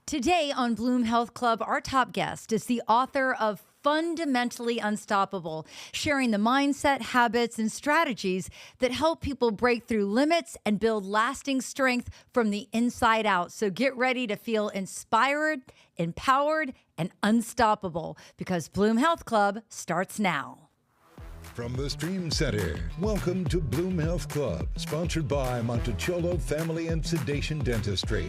Today on Bloom Health Club, our top guest is the author of Fundamentally Unstoppable, sharing the mindset, habits, and strategies that help people break through limits and build lasting strength from the inside out. So get ready to feel inspired, empowered, and unstoppable because Bloom Health Club starts now. From the Stream Center, welcome to Bloom Health Club, sponsored by Monticello Family and Sedation Dentistry.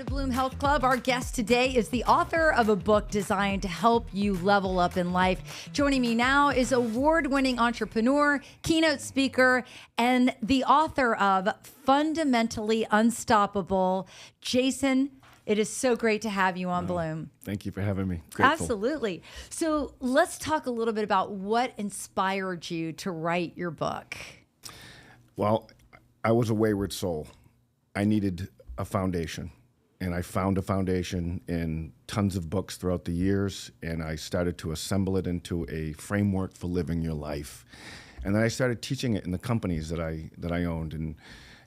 Bloom Health Club. Our guest today is the author of a book designed to help you level up in life. Joining me now is award-winning entrepreneur, keynote speaker, and the author of Fundamentally Unstoppable, Jason. It is so great to have you on Bloom. Thank you for having me. Grateful. Absolutely. So let's talk a little bit about what inspired you to write your book. Well, I was a wayward soul. I needed a foundation. And I found a foundation in tons of books throughout the years, and I started to assemble it into a framework for living your life. And then I started teaching it in the companies that I owned. And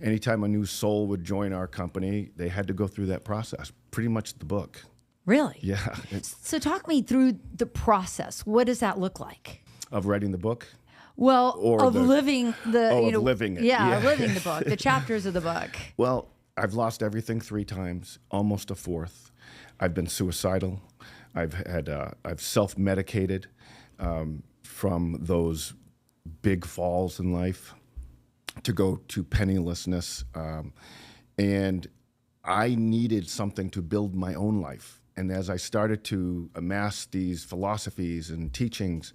anytime a new soul would join our company, they had to go through that process, pretty much the book. Really? Yeah. So talk me through the process. What does that look like? Of writing the book? Well, living the, living it. Yeah, living the book, the chapters of the book. Well, I've lost everything 3 times, almost a 4th. I've been suicidal. I've self-medicated from those big falls in life to go to pennilessness. And I needed something to build my own life. And as I started to amass these philosophies and teachings,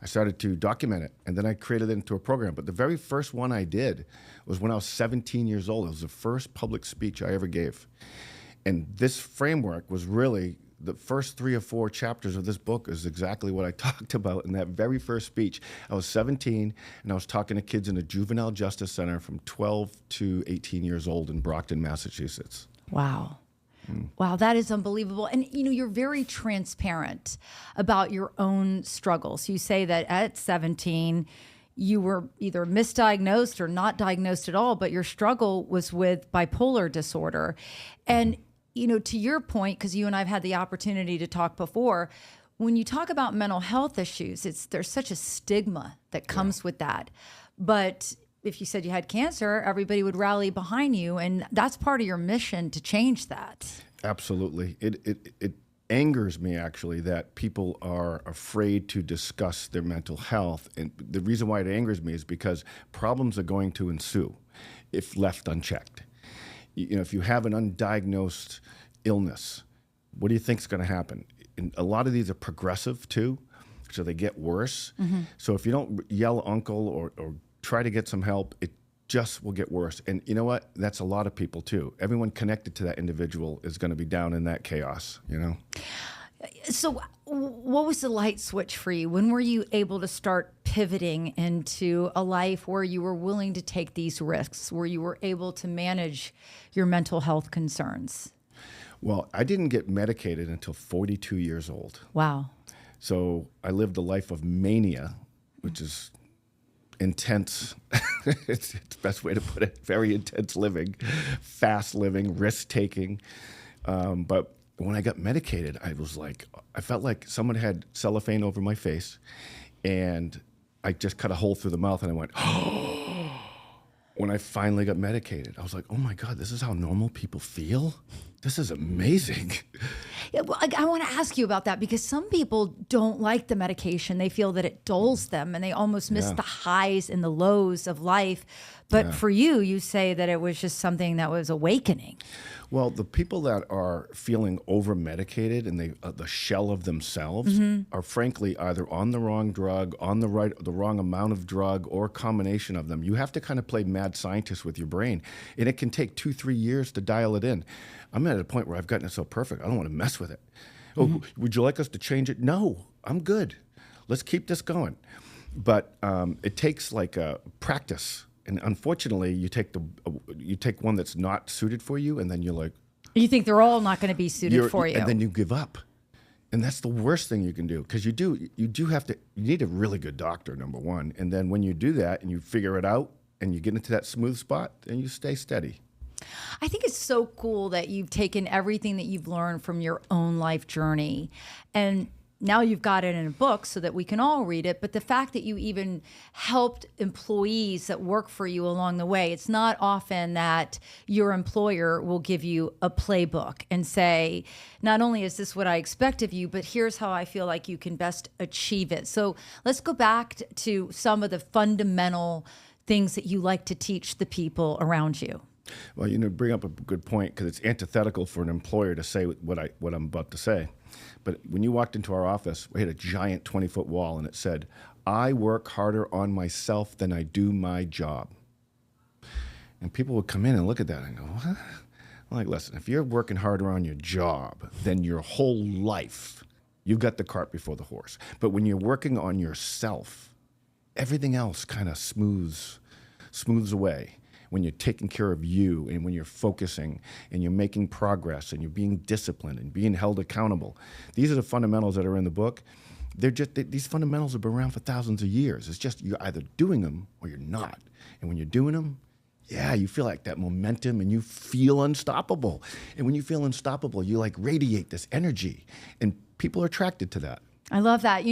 I started to document it, and then I created it into a program. But the very first one I did was when I was 17 years old. It was the first public speech I ever gave. And this framework was really, the first 3 or 4 chapters of this book is exactly what I talked about in that very first speech. I was 17, and I was talking to kids in a juvenile justice center from 12 to 18 years old in Brockton, Massachusetts. Wow. Wow, that is unbelievable. And, you're very transparent about your own struggles. You say that at 17, you were either misdiagnosed or not diagnosed at all, but your struggle was with bipolar disorder. And, to your point, because you and I have had the opportunity to talk before, when you talk about mental health issues, there's such a stigma that comes with that. But if you said you had cancer, everybody would rally behind you, and that's part of your mission to change that. Absolutely. It angers me, actually, that people are afraid to discuss their mental health. And the reason why it angers me is because problems are going to ensue if left unchecked. If you have an undiagnosed illness, what do you think is going to happen? And a lot of these are progressive, too, so they get worse. Mm-hmm. So if you don't yell uncle or try to get some help, it just will get worse. And you know what? That's a lot of people too. Everyone connected to that individual is going to be down in that chaos, So what was the light switch for you? When were you able to start pivoting into a life where you were willing to take these risks, where you were able to manage your mental health concerns? Well, I didn't get medicated until 42 years old. Wow. So I lived a life of mania, which is intense. It's the best way to put it. Very intense living, fast living, risk taking. But when I got medicated, I felt like someone had cellophane over my face, and I just cut a hole through the mouth, and I went, oh. When I finally got medicated, I was like, oh my God, this is how normal people feel? This is amazing. Yeah, well, I want to ask you about that because some people don't like the medication. They feel that it dulls them and they almost miss the highs and the lows of life. But for you, you say that it was just something that was awakening. Well, the people that are feeling over-medicated and the shell of themselves are frankly either on the wrong drug, on the wrong amount of drug, or a combination of them. You have to kind of play mad scientist with your brain, and it can take 2-3 years to dial it in. I'm at a point where I've gotten it so perfect, I don't want to mess with it. Oh, would you like us to change it? No, I'm good. Let's keep this going. But it takes practice. And unfortunately, you take one that's not suited for you, and then you're like, you think they're all not going to be suited for you, and then you give up, and that's the worst thing you can do because you need a really good doctor, number one, and then when you do that and you figure it out, and you get into that smooth spot, and you stay steady. I think it's so cool that you've taken everything that you've learned from your own life journey and now you've got it in a book so that we can all read it. But the fact that you even helped employees that work for you along the way, it's not often that your employer will give you a playbook and say, not only is this what I expect of you, but here's how I feel like you can best achieve it. So let's go back to some of the fundamental things that you like to teach the people around you. Well, bring up a good point, because it's antithetical for an employer to say what I'm about to say. But when you walked into our office, we had a giant 20-foot wall, and it said, "I work harder on myself than I do my job." And people would come in and look at that and go, "What?" I'm like, listen, if you're working harder on your job than your whole life, you've got the cart before the horse. But when you're working on yourself, everything else kind of smooths away. When you're taking care of you, and when you're focusing and you're making progress and you're being disciplined and being held accountable. These are the fundamentals that are in the book. These fundamentals have been around for thousands of years. It's just you're either doing them or you're not. And when you're doing them, yeah, you feel like that momentum and you feel unstoppable. And when you feel unstoppable, you like radiate this energy, and people are attracted to that. I love that.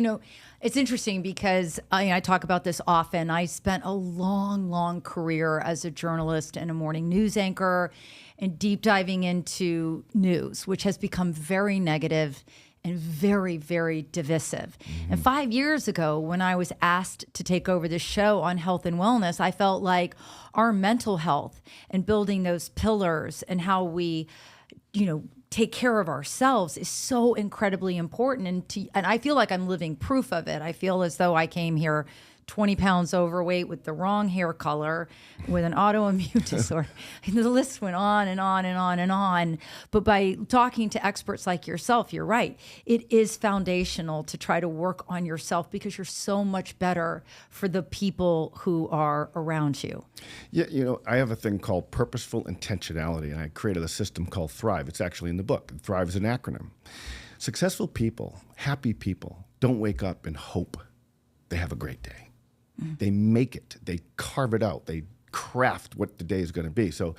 It's interesting because I talk about this often. I spent a long, long career as a journalist and a morning news anchor and deep diving into news, which has become very negative and very, very divisive. Mm-hmm. And 5 years ago, when I was asked to take over this show on health and wellness, I felt like our mental health and building those pillars and how we, take care of ourselves is so incredibly important. And I feel like I'm living proof of it. I feel as though I came here 20 pounds overweight with the wrong hair color, with an autoimmune disorder. And the list went on and on and on and on. But by talking to experts like yourself, you're right. It is foundational to try to work on yourself because you're so much better for the people who are around you. Yeah, I have a thing called purposeful intentionality, and I created a system called Thrive. It's actually in the book. Thrive is an acronym. Successful people, happy people, don't wake up and hope they have a great day. They make it. They carve it out. They craft what the day is going to be. So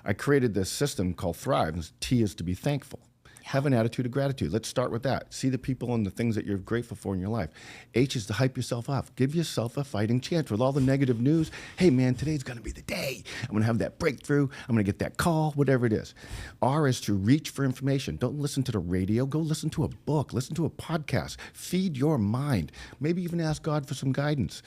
I created this system called Thrive. T is to be thankful. Have an attitude of gratitude. Let's start with that. See the people and the things that you're grateful for in your life. H is to hype yourself up. Give yourself a fighting chance. With all the negative news, hey man, today's going to be the day. I'm going to have that breakthrough. I'm going to get that call, whatever it is. R is to reach for information. Don't listen to the radio. Go listen to a book. Listen to a podcast. Feed your mind. Maybe even ask God for some guidance.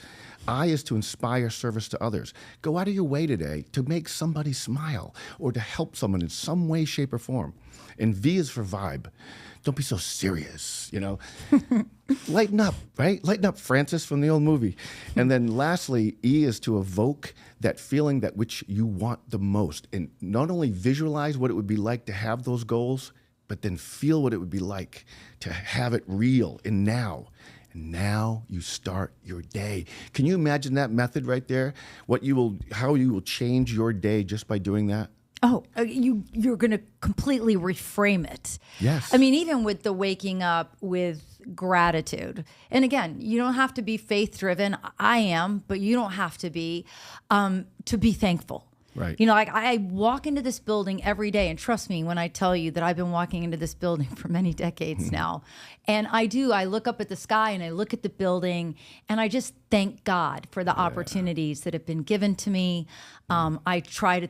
I is to inspire service to others. Go out of your way today to make somebody smile or to help someone in some way, shape, or form. And V is for vibe. Don't be so serious, Lighten up, right? Lighten up, Francis, from the old movie. And then lastly, E is to evoke that feeling that which you want the most. And not only visualize what it would be like to have those goals, but then feel what it would be like to have it real and now. And now you start your day. Can you imagine that method right there? How you will change your day just by doing that? Oh, you're going to completely reframe it. Yes. I mean, even with the waking up with gratitude. And again, you don't have to be faith driven. I am, but you don't have to be thankful. Right. I walk into this building every day, and trust me when I tell you that I've been walking into this building for many decades now. And I look up at the sky and I look at the building and I just thank God for the opportunities that have been given to me. I try to,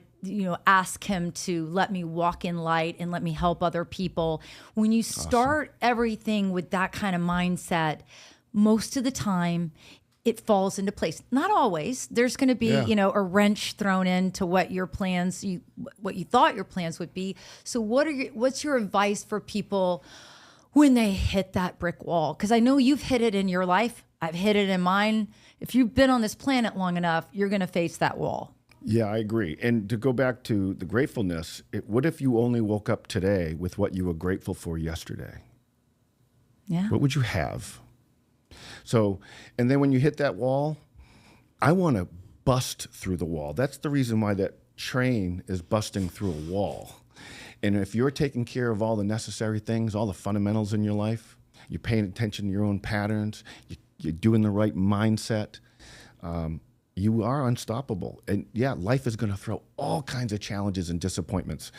ask him to let me walk in light and let me help other people. When you start everything with that kind of mindset, most of the time, it falls into place. Not always. There's going to be, a wrench thrown into what your plans, what you thought your plans would be. So what's your advice for people when they hit that brick wall? Because I know you've hit it in your life. I've hit it in mine. If you've been on this planet long enough, you're going to face that wall. Yeah, I agree. And to go back to the gratefulness, what if you only woke up today with what you were grateful for yesterday? Yeah. What would you have? So, and then when you hit that wall, I want to bust through the wall. That's the reason why that train is busting through a wall. And if you're taking care of all the necessary things, all the fundamentals in your life, you're paying attention to your own patterns, you're doing the right mindset, You are unstoppable. And yeah, life is going to throw all kinds of challenges and disappointments.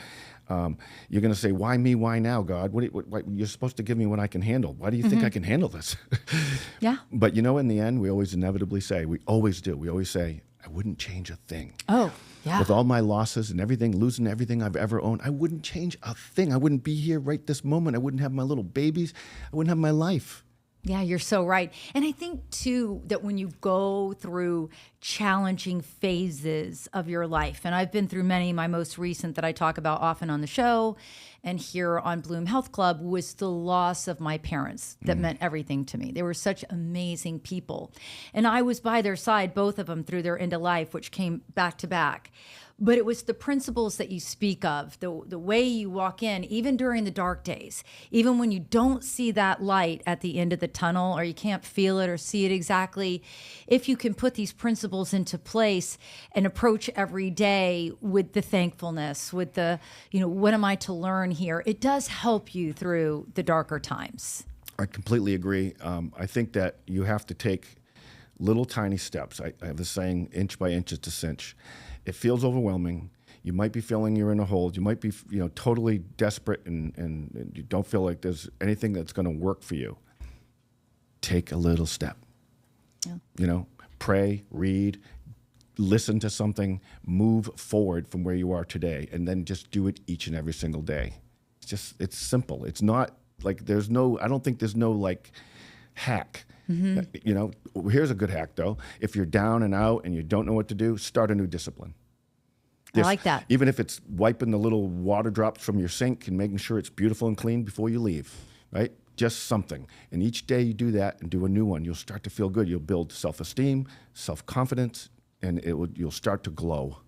You're going to say, why me? Why now, God? You're supposed to give me what I can handle. Why do you think I can handle this? Yeah. But in the end, we always inevitably say, we always do. We always say, I wouldn't change a thing. Oh, yeah. With all my losses and everything, losing everything I've ever owned, I wouldn't change a thing. I wouldn't be here right this moment. I wouldn't have my little babies. I wouldn't have my life. Yeah, you're so right. And I think, too, that when you go through challenging phases of your life, and I've been through many, my most recent that I talk about often on the show and here on Bloom Health Club was the loss of my parents that meant everything to me. They were such amazing people. And I was by their side, both of them, through their end of life, which came back to back. But it was the principles that you speak of, the way you walk in, even during the dark days, even when you don't see that light at the end of the tunnel or you can't feel it or see it exactly, if you can put these principles into place and approach every day with the thankfulness, with the, what am I to learn here? It does help you through the darker times. I completely agree. I think that you have to take little tiny steps. I have the saying, inch by inch is a cinch. It feels overwhelming. You might be feeling you're in a hole. You might be, totally desperate and you don't feel like there's anything that's going to work for you. Take a little step. Yeah. Pray, read, listen to something, move forward from where you are today, and then just do it each and every single day. It's simple. It's not like I don't think there's no like hack. Mm-hmm. Here's a good hack, though. If you're down and out and you don't know what to do, start a new discipline. I like that. Even if it's wiping the little water drops from your sink and making sure it's beautiful and clean before you leave, right? Just something. And each day you do that and do a new one, you'll start to feel good. You'll build self-esteem, self-confidence, and you'll start to glow.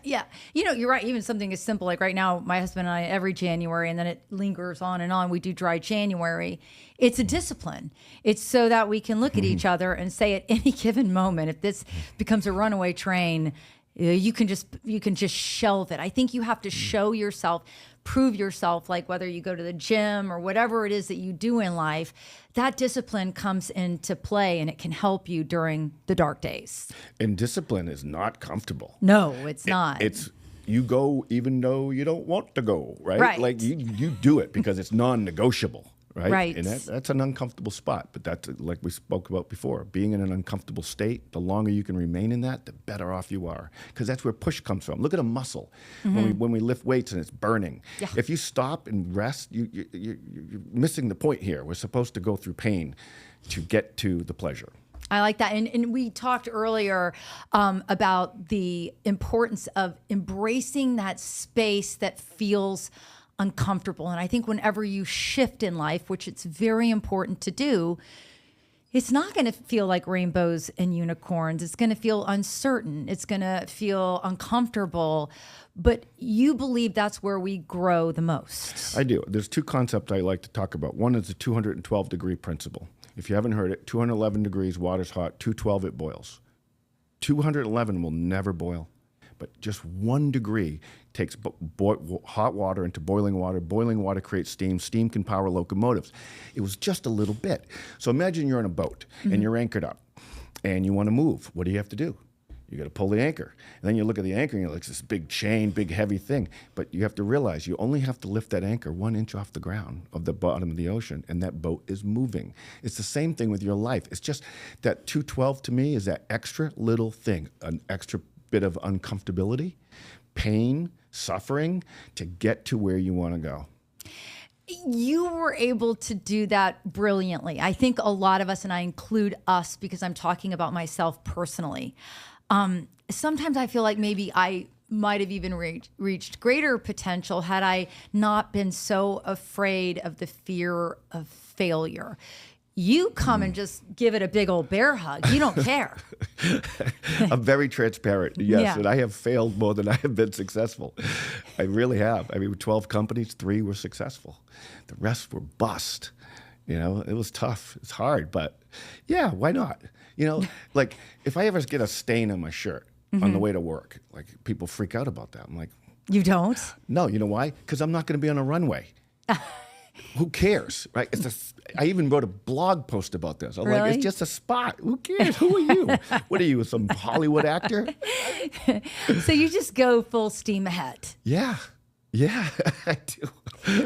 Yeah. You're right. Even something as simple like right now, my husband and I, every January, and then it lingers on and on, we do dry January. It's a discipline. It's so that we can look at each other and say at any given moment, if this becomes a runaway train, you can just shelve it. I think you have to show yourself, prove yourself, like whether you go to the gym or whatever it is that you do in life, that discipline comes into play and it can help you during the dark days. And discipline is not comfortable. No, it's not. It's you go even though you don't want to go, right? Right. Like you do it because it's non-negotiable. Right? Right. And that's an uncomfortable spot. But that's like we spoke about before. Being in an uncomfortable state, the longer you can remain in that, the better off you are. Because that's where push comes from. Look at a muscle. Mm-hmm. When we lift weights and it's burning. Yeah. If you stop and rest, you're missing the point here. We're supposed to go through pain to get to the pleasure. I like that. And we talked earlier about the importance of embracing that space that feels uncomfortable. And I think whenever you shift in life, which it's very important to do, it's not going to feel like rainbows and unicorns. It's going to feel uncertain. It's going to feel uncomfortable. But you believe that's where we grow the most. I do. There's two concepts I like to talk about. One is the 212-degree principle. If you haven't heard it, 211 degrees, water's hot. 212, it boils. 211 will never boil. But just 1 degree takes hot water into boiling water. Boiling water creates steam. Steam can power locomotives. It was just a little bit. So imagine you're on a boat and you're anchored up and you want to move. What do you have to do? You got to pull the anchor. And then you look at the anchor and you're like, this big chain, big heavy thing. But you have to realize you only have to lift that anchor 1 inch off the ground of the bottom of the ocean, and that boat is moving. It's the same thing with your life. It's just that 212 to me is that extra little thing, an extra bit of uncomfortability, pain, suffering to get to where you want to go. You were able to do that brilliantly. I think a lot of us, and I include us because I'm talking about myself personally, sometimes I feel like maybe I might have even reached greater potential had I not been so afraid of the fear of failure. You come and just give it a big old bear hug. You don't care. I'm very transparent, yes, and I have failed more than I have been successful. I really have. I mean, with 12 companies, 3 were successful. The rest were bust. It was tough. It's hard, but yeah, why not? Like if I ever get a stain on my shirt on the way to work, like people freak out about that. I'm like, you don't? No, you know why? Because I'm not going to be on a runway. who cares, right? I even wrote a blog post about this. I'm like, Really? it's just a spot. Who cares? Who are you? What are you, some Hollywood actor? So you just go full steam ahead. Yeah, I do.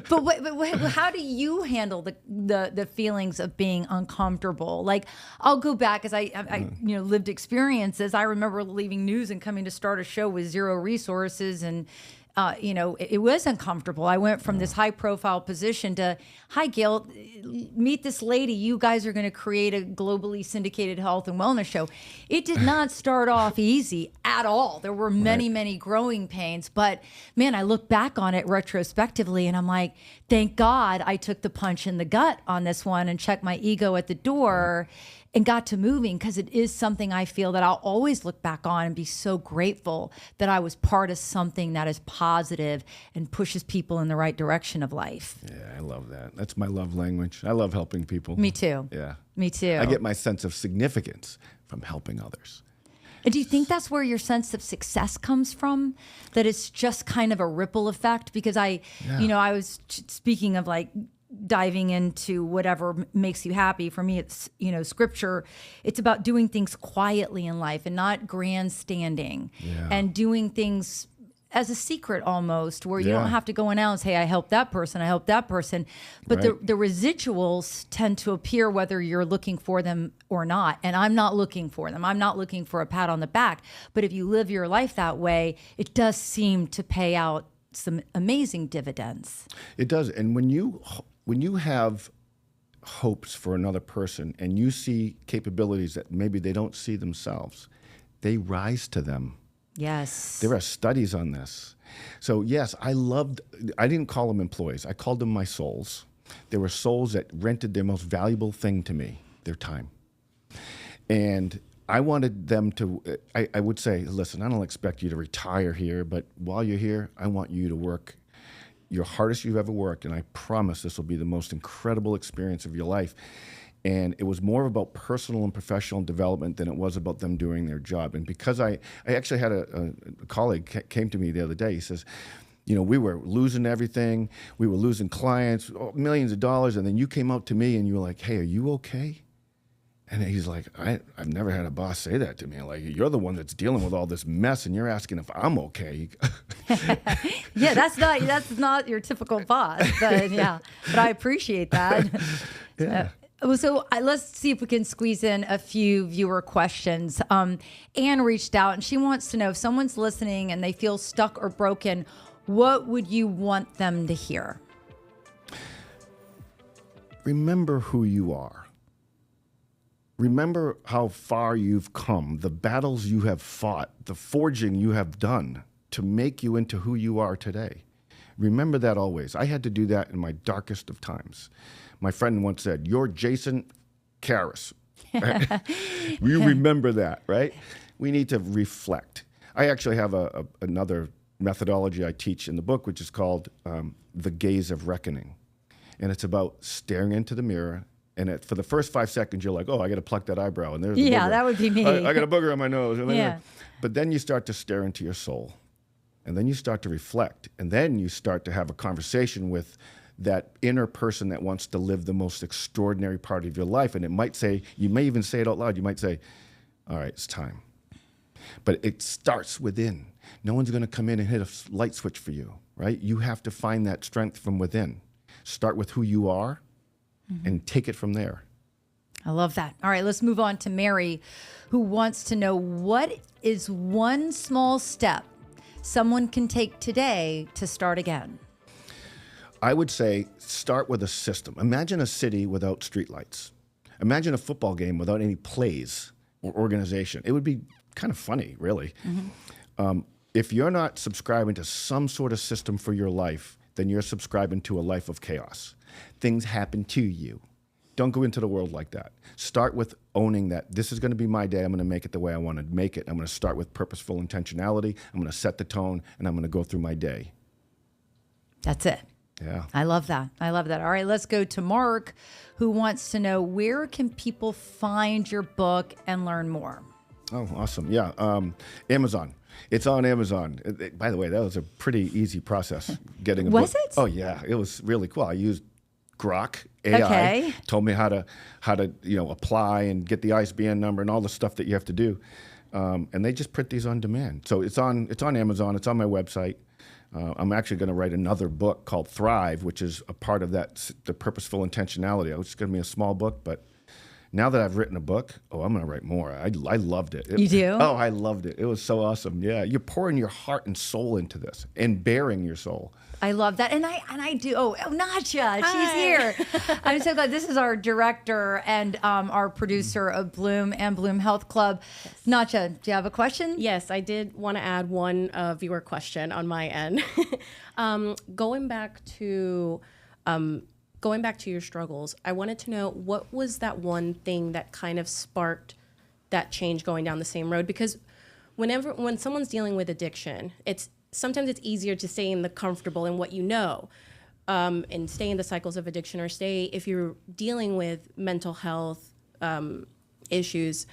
But how do you handle the feelings of being uncomfortable? Like, I'll go back as I lived experiences. I remember leaving news and coming to start a show with zero resources, and it was uncomfortable. I went from this high profile position to, hi, Gayle, meet this lady. You guys are going to create a globally syndicated health and wellness show. It did not start off easy at all. There were many, many growing pains. But man, I look back on it retrospectively and I'm like, thank God I took the punch in the gut on this one and checked my ego at the door. And got to moving, because it is something I feel that I'll always look back on and be so grateful that I was part of something that is positive and pushes people in the right direction of life. Yeah, I love that. That's my love language. I love helping people. Me too. Yeah. Me too. I get my sense of significance from helping others. And do you think that's where your sense of success comes from? That it's just kind of a ripple effect? Because I was speaking of like diving into whatever makes you happy. For me, it's, scripture. It's about doing things quietly in life and not grandstanding, and doing things as a secret almost, where you don't have to go announce, hey, I helped that person, I helped that person. But the residuals tend to appear whether you're looking for them or not. And I'm not looking for them. I'm not looking for a pat on the back. But if you live your life that way, it does seem to pay out some amazing dividends. It does. And when you have hopes for another person and you see capabilities that maybe they don't see themselves, they rise to them. Yes. There are studies on this. So yes, I didn't call them employees. I called them my souls. They were souls that rented their most valuable thing to me, their time. And I wanted them to, I would say, listen, I don't expect you to retire here, but while you're here, I want you to work your hardest you've ever worked, and I promise this will be the most incredible experience of your life. And it was more about personal and professional development than it was about them doing their job. And because I actually had a colleague came to me the other day. He says, we were losing everything. We were losing clients, millions of dollars. And then you came out to me and you were like, hey, are you okay? And he's like, I've never had a boss say that to me. Like, you're the one that's dealing with all this mess, and you're asking if I'm okay. Yeah, that's not your typical boss, but but I appreciate that. Yeah. So let's see if we can squeeze in a few viewer questions. Anne reached out and she wants to know, if someone's listening and they feel stuck or broken, what would you want them to hear? Remember who you are. Remember how far you've come, the battles you have fought, the forging you have done to make you into who you are today. Remember that always. I had to do that in my darkest of times. My friend once said, you're Jason Caras. Right? You remember that, right? We need to reflect. I actually have another methodology I teach in the book, which is called the gaze of reckoning. And it's about staring into the mirror. And for the first 5 seconds, you're like, oh, I got to pluck that eyebrow. And there's a booger. That would be me. I got a booger on my nose. Yeah. But then you start to stare into your soul. And then you start to reflect. And then you start to have a conversation with that inner person that wants to live the most extraordinary part of your life. And it might say, you may even say it out loud. You might say, all right, it's time. But it starts within. No one's going to come in and hit a light switch for you, right? You have to find that strength from within. Start with who you are. And take it from there. I love that. All right, let's move on to Mary, who wants to know, what is one small step someone can take today to start again? I would say start with a system. Imagine a city without streetlights. Imagine a football game without any plays or organization. It would be kind of funny, really. If you're not subscribing to some sort of system for your life, then you're subscribing to a life of chaos. Things happen to you. Don't go into the world like that. Start with owning that this is going to be my day. I'm going to make it the way I want to make it. I'm going to start with purposeful intentionality. I'm going to set the tone, and I'm going to go through my day. That's it. Yeah. I love that. I love that. All right, let's go to Mark, who wants to know, where can people find your book and learn more? Oh, awesome. Yeah. Amazon. It's on Amazon. By the way, that was a pretty easy process getting a book. Was it? Oh, yeah. It was really cool. I used Grok AI. Okay. Told me how to apply and get the ISBN number and all the stuff that you have to do. And they just print these on demand. So it's on Amazon. It's on my website. I'm actually going to write another book called Thrive, which is a part of that, the purposeful intentionality. It's going to be a small book, but now that I've written a book, I'm going to write more. I loved it. You do? Oh, I loved it. It was so awesome. Yeah, you're pouring your heart and soul into this and bearing your soul. I love that. And I do. Oh, Nacha, she's here. I'm so glad. This is our director and our producer of Bloom and Bloom Health Club. Yes. Nacha, do you have a question? Yes, I did want to add one viewer question on my end. Going back to your struggles, I wanted to know, what was that one thing that kind of sparked that change going down the same road? Because when someone's dealing with addiction, sometimes it's easier to stay in the comfortable in what you know, and stay in the cycles of addiction, or if you're dealing with mental health issues,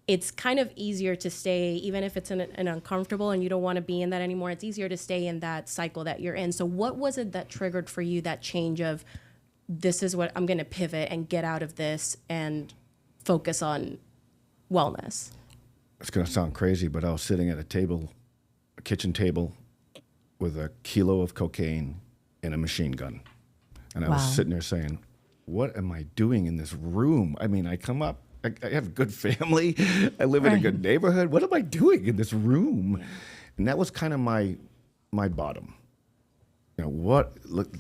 it's kind of easier to stay, even if it's an uncomfortable and you don't want to be in that anymore, it's easier to stay in that cycle that you're in. So what was it that triggered for you that change of, this is what I'm going to pivot and get out of this and focus on wellness? It's going to sound crazy, but I was sitting at a kitchen table with a kilo of cocaine and a machine gun. And I was sitting there saying, what am I doing in this room? I mean, I come up, I have a good family, I live in a good neighborhood. What am I doing in this room? And that was kind of my bottom. Look,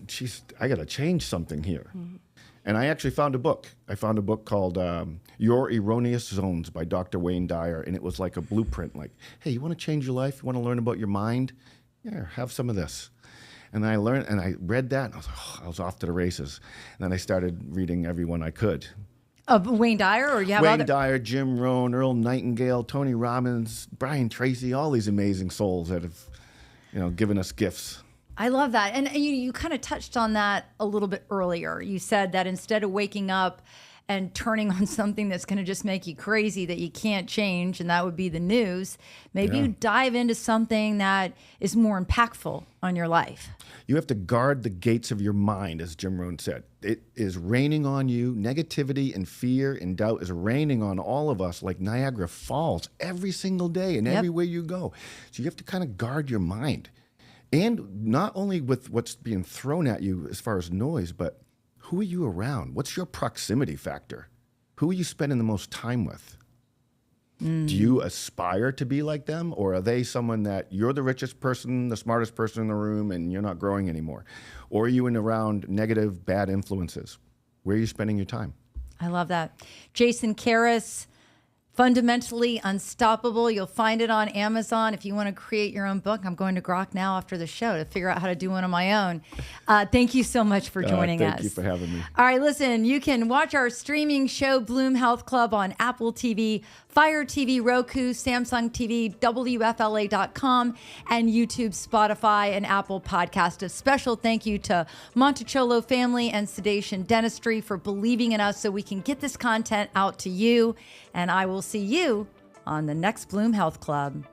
geez, I got to change something here. Mm-hmm. And I actually found a book. I found a book called Your Erroneous Zones by Dr. Wayne Dyer. And it was like a blueprint, like, hey, you want to change your life? You want to learn about your mind? Yeah, have some of this. And I learned, and I read that, and I was off to the races. And then I started reading everyone I could. Wayne Dyer, or you have Wayne Dyer, Jim Rohn, Earl Nightingale, Tony Robbins, Brian Tracy, all these amazing souls that have, given us gifts. I love that. And you kind of touched on that a little bit earlier. You said that instead of waking up and turning on something that's going to just make you crazy that you can't change, and that would be the news, maybe you dive into something that is more impactful on your life. You have to guard the gates of your mind, as Jim Rohn said. It is raining on you. Negativity and fear and doubt is raining on all of us like Niagara Falls every single day and everywhere you go. So you have to kind of guard your mind. And not only with what's being thrown at you as far as noise, but who are you around? What's your proximity factor? Who are you spending the most time with? Do you aspire to be like them? Or are they someone that you're the richest person, the smartest person in the room, and you're not growing anymore? Or are you around negative, bad influences? Where are you spending your time? I love that. Jason Caras, Fundamentally Unstoppable. You'll find it on Amazon. If you want to create your own book, I'm going to Grok now after the show to figure out how to do one on my own. Thank you so much for joining us. Thank you for having me. All right, listen, you can watch our streaming show, Bloom Health Club, on Apple TV, Fire TV, Roku, Samsung TV, WFLA.com, and YouTube, Spotify, and Apple Podcast. A special thank you to Monticello Family and Sedation Dentistry for believing in us so we can get this content out to you. And I will see you on the next Bloom Health Club.